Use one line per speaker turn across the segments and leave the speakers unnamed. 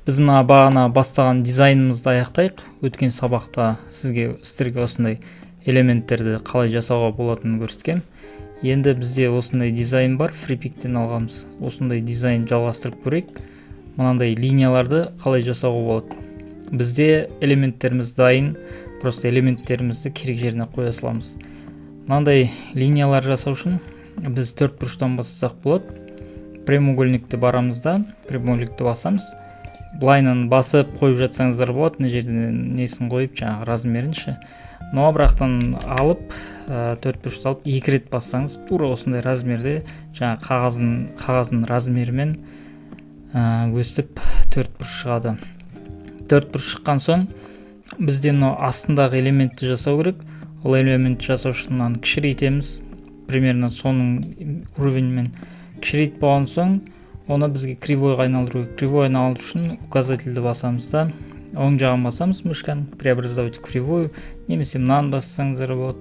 Біз мына бағана бастаған дизайнымызды аяқтайық. Өткен сабақта сіздерге осындай элементтерді қалай жасауға болатынын көрсеткем. Енді бізде осындай дизайн бар, FreePic-тен алғанбыз. Осындай дизайн жалғастырып көрейік. Мынандай линияларды қалай жасауға болады. Бізде элементтеріміз дайын, просто элементтерімізді керек жеріне қоя саламыз. Мынандай линиялар жасау үшін біз 4 бұрыштан бассақ болады. Прямоугольникті барамыз да, прямоугольникті басамыз. Былайынан басып қойып жатсаңыздар болады, мына жерден несін қойып, жаңағы размерінше. Но бірақтан алып, 4 бұрышты алып, 2 рет бассаңыз, тура осындай размерде, жаңағы қағаздың размерімен өсіп 4 бұрыш шығады. 4 бұрыш шыққан соң, бізде мынау астындағы элементті жасау керек. Ол элементті жасау үшін мынаны кішірейтеміз. Примерно соның уровеньмен кішірейт болған соң, оны бізге кривойға айналдыру. Кривой айналдыру үшін указательді басамыз да, оң жағын басамыз мышканы, преобразовать в кривую, немесе мынаны бассаңыздар болады.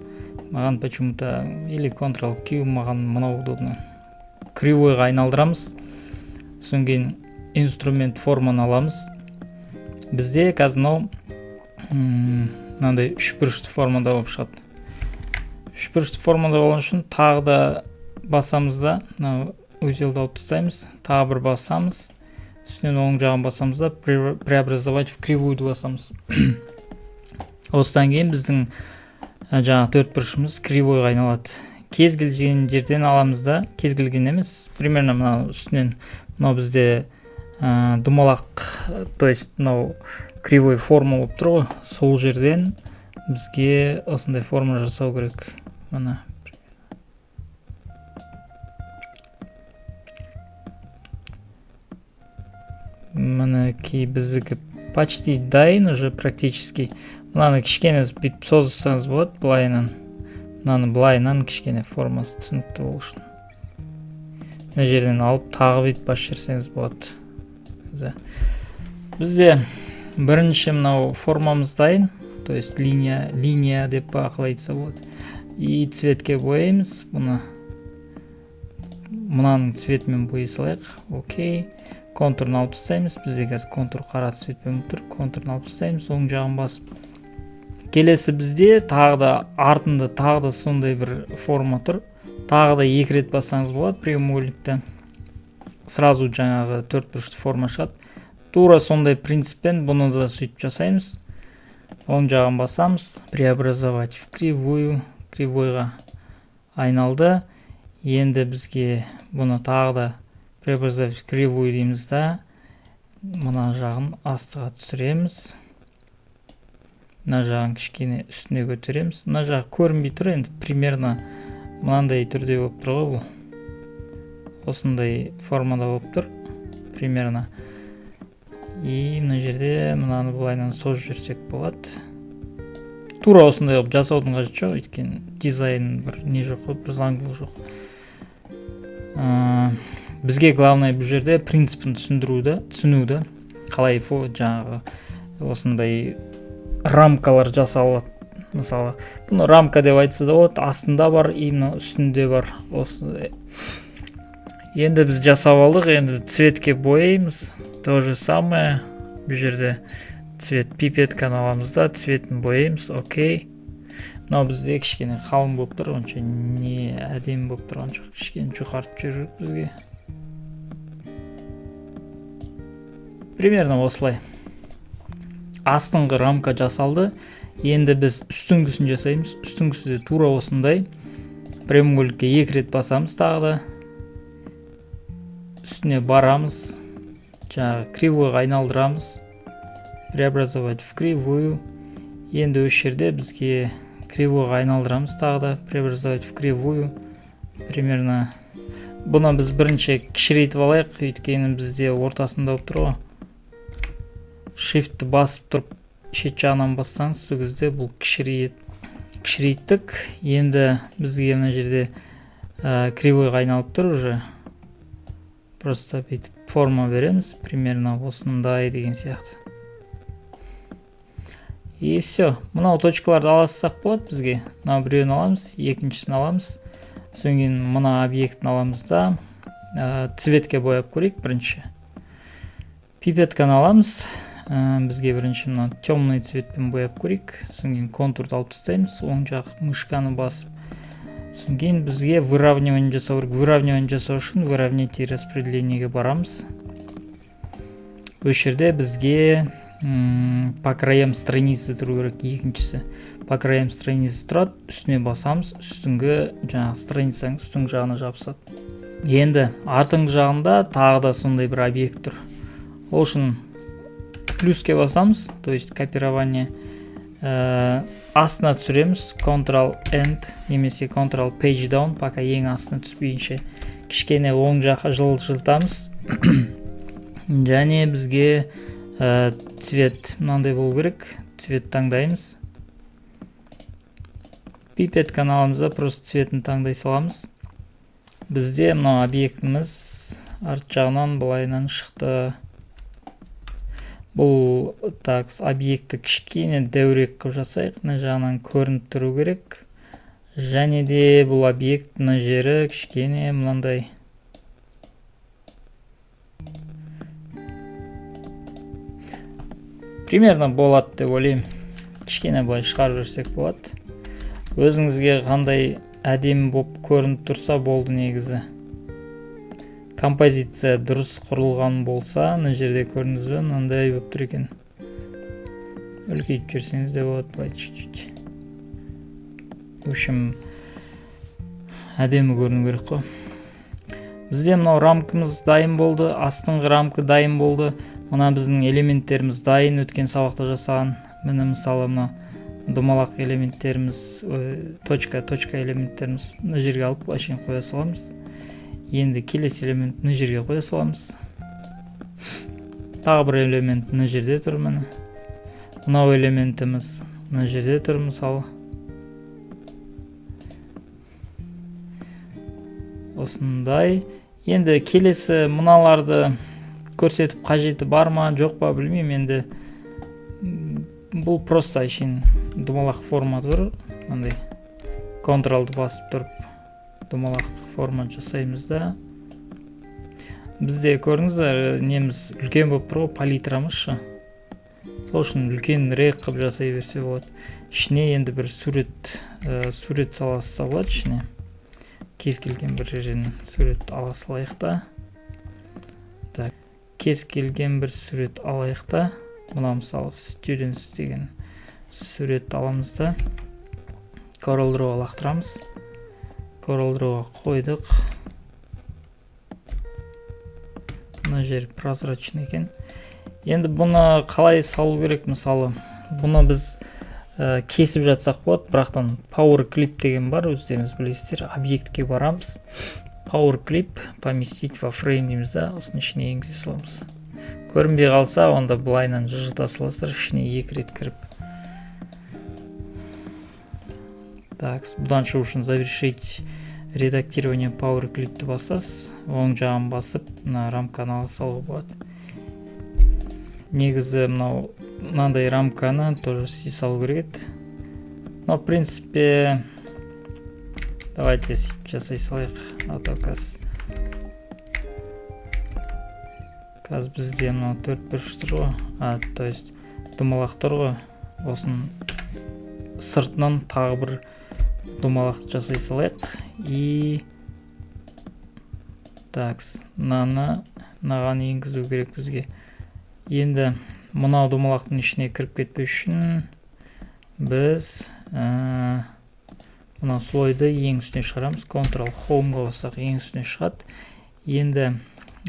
Маған почему-то или Ctrl-Q, маған мынау удобно. Кривойға айналдырамыз. Соң кейін инструмент форманы аламыз. Бізде қазір мынандай 3 бұрышты формада болып шығады. 3 бұрышты формада болған үшін тағы да басамыз да, өзелді алып тастаймыз, тағы бір басамыз, үстінен оң жағын басамыз да, преобразовать в кривую басамыз. Осыдан кейін біздің жаңа 4 бұрышымыз кривойға айналады. Кез келген жерден аламыз да, кез келген емес, примерно мынау үстінен, мынау бізде думалақ, то есть мынау кривой форма болып тұр ғой, сол жерден бізге осындай форма жасау керек. Мына мінекей біздікі почти дайын уже практически. Мынаны кішкене бүйтіп созсаңыз болады, былайынан. Мынаны былайынан кішкене формасы түсінікті болу үшін. Мына жерден алып тағы бүйтіп басып жүрсеңіз болады. Бізде бірінші мынау формамыз дайын, то есть линия деп қалай айтса болады. И цветке бояймыз бұны. Мынаның цветімен бояй салайық. Окей. Контурын алып тастаймыз. Бізде қазір контур қара цветпен тұр. Контурын алып тастаймыз, оң жағын басып. Келесі бізде тағы да артында тағы да сондай бір форма тұр. Тағы да 2 рет бассаңыз болады прямоугольникті. Сразу жаңағы 4 бұрышты форма шығады. Тура сондай принциппен бұны да сөйтіп жасаймыз. Оң жағын басамыз, преобразовать в кривую, кривойға айналды. Енді бізге бұны тағы да преобразовать в кривую дейміз да, мына жағын астыға түсіреміз. Мына жағын кішкене үстіне көтереміз. Мына жағы көрінбей тұр, енді примерно мынандай түрде болып тұр ғой бұл. Осындай формада болып тұр, примерно. И мына жерде мынаны былайынан созып жүрсек болады. Тура осындай болып жасаудың қажеті жоқ, өйткені дизайн бір не жоқ, бір заңдылық жоқ. Бізге главное бұл жерде принципін түсінуді, қалай жаңағы осындай рамкалар жасалады. Мысалы, бұны рамка деп айтса да болады, астында бар, именно үстінде бар. Енді біз жасап алдық, енді цветке бояймыз. То же самое, бұл жерде цвет пипетканы аламыз да, цветін бояймыз, окей. Мынау бізде кішкене қалың болып тұр, онша не әдемі болып тұрған жоқ, кішкене жұқартып жүріп бізге. Примерно осылай. Астыңғы рамка жасалды. Енді біз үстіңгісін жасаймыз. Үстіңгісі де тура осындай. Прямоугольникке 2 рет басамыз тағы да. Үстіне барамыз. Жаңағы кривойға айналдырамыз. Преобразовать в кривую. Енді осы жерде бізге кривойға айналдырамыз тағы да. Преобразовать в кривую. Примерно бұны біз бірінші кішірейтіп алайық, өйткені бізде ортасында болып тұр ғой. Shift басып тұрып, шет жағынан бассаңыз, сол кезде бұл кішірейттік. Енді бізге мына жерде кривойға айналып тұр уже. Просто бүйтіп форма береміз, примерно осындай деген сияқты. И все. Мынау точкаларды алсақ болады бізге. Мынау біреуін аламыз, екіншісін аламыз. Соң кейін мына объектін аламыз да, цветке бояп көрейік бірінші. пипетканы аламыз. Бізге бірінші мына темный цветпен бояп көрейік. Содан кейін контурды алып тастаймыз. Оң жақ мышканы басып. Содан кейін бізге выравнивание жасау керек. Выравнивание жасау үшін выравнитель распределениеге барамыз. Осы жерде бізге по краям страницы тұру керек. Екіншісі по краям страницы тұрады. Үстіне басамыз. Үстіңгі жаңағы страницаның үстіңгі жағына жабысады. Енді артыңғы жағында тағы да сондай бір объект тұр. Ол үшін плюске басамыз, то есть копирование. Астына түсіреміз, Ctrl-End немесе Ctrl-Page Down, пока ең астына түспейінше. Кішкене оң жаққа жылтамыз. Және бізге цвет мынандай болу керек. Цвет таңдаймыз. Пипет каналымызда просто цветін таңдай саламыз. Бізде мына объектіміз арт жағынан былайынан шықты. Бұл объекті кішкене дәурек қып жасайық. Мына жағынан көрініп тұру керек. Және де бұл объект мына жері кішкене мынандай. Примерно болады деп ойлаймын. Кішкене былай шығарып жүрсек болады. Өзіңізге қандай әдемі болып көрініп тұрса болды негізі. Композиция дұрыс құрылған болса, мына жерде көрдіңіз бе, мынандай болып тұр екен. Үлкейтіп жүрсеңіз де болады, былай чуть-чуть. В общем, әдемі көріну керек қой. Бізде мынау рамкамыз дайын болды, астыңғы рамка дайын болды. Мына біздің элементтеріміз дайын, өткен сабақта жасаған. Міне мысалы мына домалақ элементтеріміз, точка элементтеріміз мына жерге алып ашын қоя саламыз. Енді келесі элемент мына жерге қоя саламыз. Тағы бір элемент мына жерде тұр міне. Мынау элементіміз мына жерде тұр мысалы. Осындай. Енді келесі мыналарды көрсетіп қажеті бар ма, жоқ па білмеймін. Енді бұл просто ашын домалақ формат тұр. Мынандай Ctrl-ды басып тұрып домалақ формат жасаймыз да. Бізде көріңіздер, неміз үлкен болып тұрғы палитрамыз шы. Сол үшін үлкен рек қып жасай берсе болады. Ішіне енді бір сурет саласы болады ішіне. Кез келген бір жерден сурет ала салайық та. Так, кез келген бір сурет алайық та. Мына мысалы students деген сурет аламыз да. Corel Draw-ға лақтырамыз. Corel Draw-ға қойдық. Мына жер прозрачный екен. Енді бұны қалай салу керек, мысалы бұны біз кесіп жатсақ болады. Бірақтан Power Clip деген бар, өздеріңіз білесіздер. Объектке барамыз. Power Clip поместить во фрейм дейміз да, осының ішіне енгізе саламыз. Көрінбей қалса, онда былайынан жылжыта саласыздар, ішіне 2 рет кіріп. Так, бұдан шығу үшін завершить редактирование Power Clip-ті басасыз. Оң жағын басып, мына рамканы ала салуға болады. Негізі мынандай рамканы тоже салу керек еді. Но, в принципе, давайте жасай салайық. Автоказ. Каз бізде мынау 4 бұрыш тұр ғой. То есть домалақ тұр ғой. Осын сыртынан тағы бір домалақ жасай салайық. И так, мынаған енгізу керек бізге. Енді мынау домалақтың ішіне кіріп кетпес үшін біз мынау слойды ең үстіне шығарамыз. Ctrl Home-ға басақ ең үстіне шығады. Енді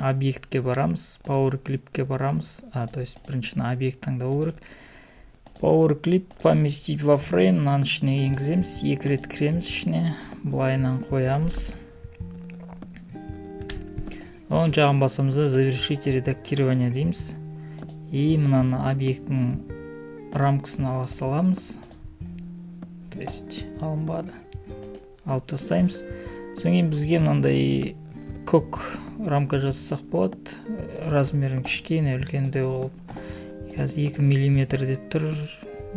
объектке барамыз, Power Clip-ке барамыз. То есть біріншіні объект таңдау керек. Power Clip поместить во фрейм, мынаның ішіне енгіземіз, 2 рет кіреміз ішіне, былайынан қоямыз. Оң жағын басамыз да завершить редактирование дейміз. И мынаны объекттің рамкасын ала саламыз. То есть алынбады. Алып тастаймыз. Соң кейін бізге мынандай көк рамка жасасақ болады. Размерін кішкене үлкендеу болып. Қазір 2 миллиметр деп тұр.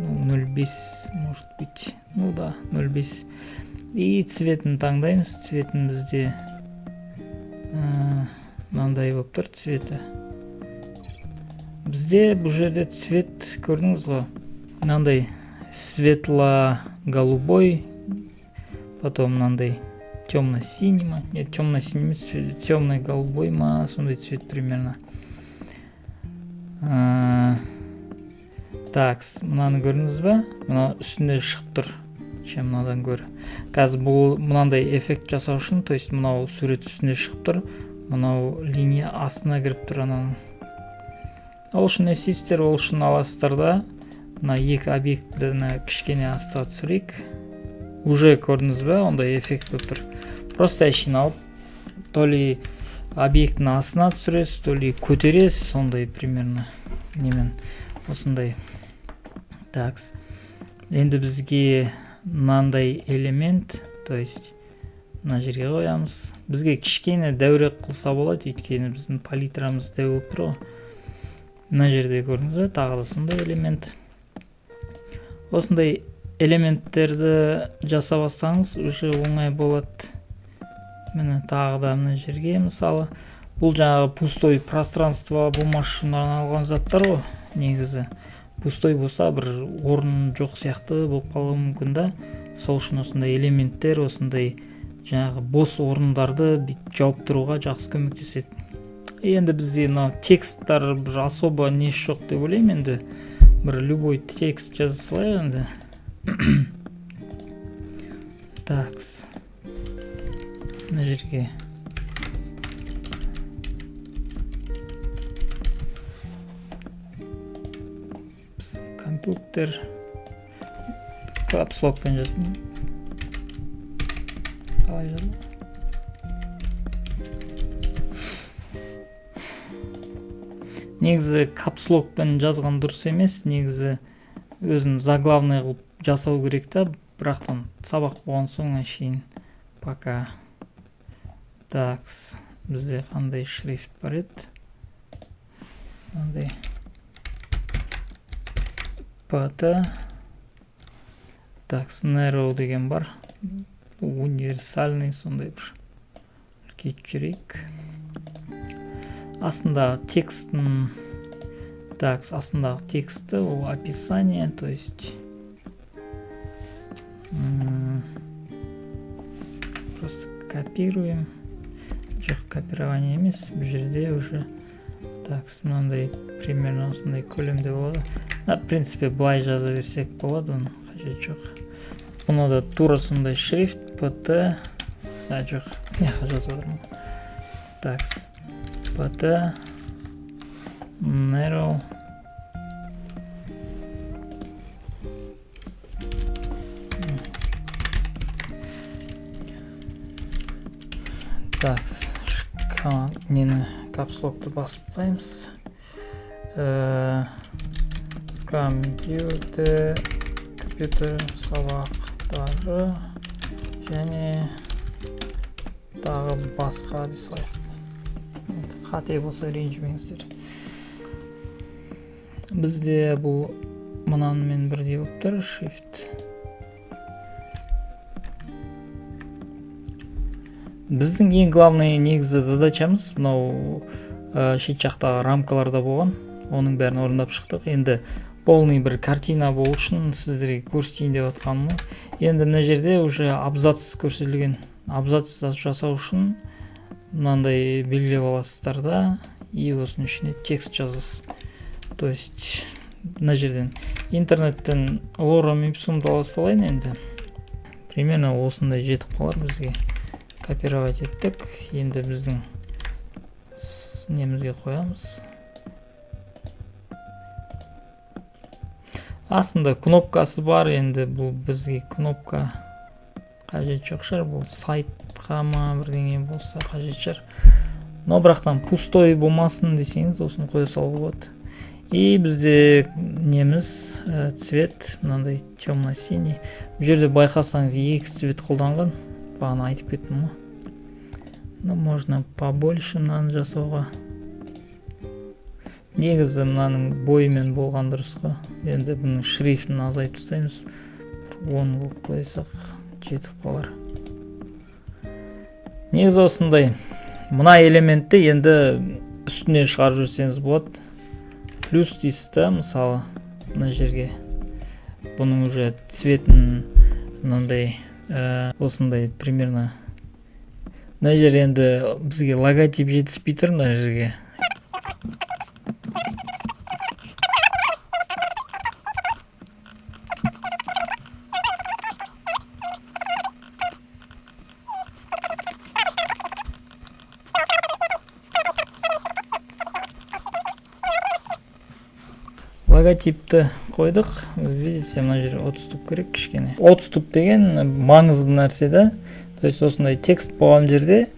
0,5 может быть. Ну да, 0,5. И цветін таңдаймыз. Цветін бізде мынандай болып тұр цветі. Бізде бұл жерде цвет көрдіңіз ғой, мынандай светло-голубой, потом мынандай темно-синий ма, нет, темно-синий, темно-голубой ма, сондай цвет примерно. Так, мынаны көрдіңіз ба? Мына үстінде шығып тұр, чем мынадан көрі. Қазір бұл мынандай эффект жасау үшін, то есть мынау сурет үстінде шығып тұр, мынау линия астына кіріп тұр ананың. Ол үшін не істейсіздер, ол үшін аласыздар да, мына екі объектіні кішкене астыға түсірейік. Уже көрдіңіз ба, ондай эффект болып тұр. Просто әшейін алып, то ли объектіні астына түсіресіз, то ли көтересіз, сондай примерно немен осындай. Так, енді бізге мынандай элемент, то есть мына жерге қоямыз. Бізге кішкене дәурек қылса болады, өйткені біздің палитрамыз дәу болып тұр ғой. Мына жерде көрдіңіз бе, тағы да сондай элемент. Осындай элементтерді жасап алсаңыз, уже оңай болады. Міне тағы да мына жерге, мысалы, бұл жаңағы пустой пространство болмас үшін арналған заттар ғой, негізі. Пустой болса, бір орын жоқ сияқты болып қалуы мүмкін да. Сол үшін осындай элементтер, осындай жаңағы бос орындарды жауып тұруға жақсы көмектеседі. Енді бізде мына тексттар бір особо несі жоқ деп ойлаймын, енді бір любой текст жаза салайық енді. Такс. Мына жерге компьютер капслокпен жаздым. Қалай жаздым? Негізі капслокпен жазған дұрыс емес, негізі өзін заглавный қылып жасау керек та, бірақтан сабақ болған соң әшейін пока. Такс, бізде қандай шрифт бар еді? Қандай пата. Такс, narrow деген бар. Универсальный сондай бір кетіп жүрейік. Астындағы текстін, такс, астындағы тексті, ол описание, то есть просто копируем. Жоқ, копирование емес, бұл жерде уже такс, мынандай примерно осындай көлемде болады. В принципе, былай жаза берсек болады, оны қажет жоқ. Бұны да тура сондай шрифт, pt, жоқ, неға жаза бермін. Такс, pt, narrow. Такс, нені капслокты басып таймыз. Компьютер сабақтары және тағы басқа десайық. Қате болса ренжімеңіздер. Бізде бұл мынанымен бірдей болып тұр, shift. Біздің ең главный негізі задачамыз мынау шет жақтағы рамкаларда болған. Оның бәрін орындап шықтық. Енді полный бір картина болу үшін сіздерге көрсетейін деп жатқаным. Енді мына жерде уже абзац көрсетілген. Абзац жасау үшін мынандай белгілеп аласыздар да, и осының ішіне текст жазасыз. То есть мына жерден интернеттен лором ипсумды ала салайын енді. Примерно осындай жетіп қалар бізге. Копировать еттік. Енді біздің немізге қоямыз. Астында кнопкасы бар, енді бұл бізге кнопка қажет жоқ шығар, бұл сайтқа ма бірдеңе болса қажет шығар. Но бірақтан пустой болмасын десеңіз, осыны қоя салуға болады. И бізде неміз цвет, мынандай темно-синий. Бұл жерде байқасаңыз екі цвет қолданған. Бағана айтып кеттім ғой. Но можно побольше мынаны жасауға. Негізі мынаның бойымен болған дұрыс қой. Енді бұның шрифтін азайтып тастаймыз. 10 қылып қойсақ жетіп қалар. Негізі осындай. Мына элементті енді үстіне шығарып жүрсеңіз болады. плюс дейсіз да, мысалы мына жерге бұның уже цветін мынандай осындай примерно. Мына жер енді бізге логотип жетіспей тұр мына жерге. Логотипті қойдық. Видите, мына жер 30 туп керек кішкене. 30 туп деген маңызды нәрсе да. То есть осындай текст болған жерде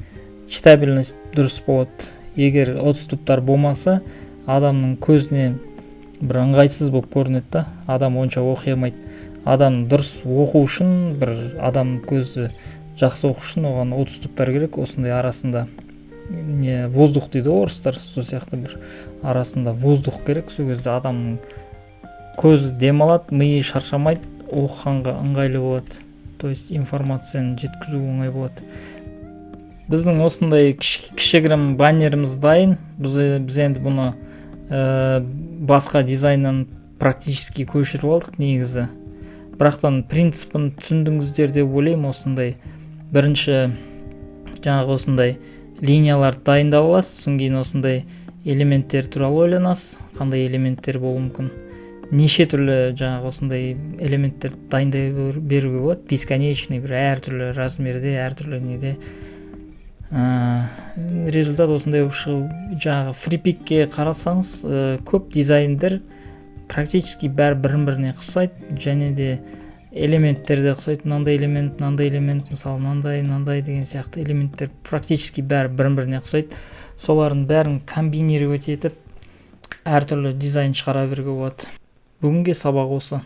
читабельность дұрыс болады. Егер 30 туптар болмаса, адамның көзіне бір ыңғайсыз болып көрінеді да. Адам онша оқи алмайды. Адам дұрыс оқу үшін, бір адам көзі жақсы оқу үшін оған 30 туптар керек. Осындай арасында не воздух дейді орыстар, сол сияқты бір арасында воздух керек. Сол кезде адамның көзі демалады, миы шаршамайды, оқығанға ыңғайлы болады. То есть информацияны жеткізу оңай болады. Біздің осындай кішігірім баннеріміз дайын. Біз енді бұны басқа дизайннан практически көшіріп алдық негізі. Бірақтан принципін түсіндіңіздер деп ойлаймын. Осындай бірінші жаңағы осындай линияларды дайындап аласыз, содан кейін осындай элементтер туралы ойланасыз, қандай элементтер болуы мүмкін. Неше түрлі жаңағы осындай элементтер дайындай беруге болады, бесконечный бір әртүрлі размерде, әртүрлі неде. Результат осындай жаңағы фрипикке қарасаңыз, көп дизайндер практически бәрі бірін-біріне ұқсайды, және де элементтерде ұқсайды. Мынандай элемент, мысалы мынандай деген сияқты элементтер практически бәрі бірін-біріне ұқсайды. Солардың бәрін комбинировать етіп әртүрлі дизайн шығара беруге болады. Бүгінге сабақ осы.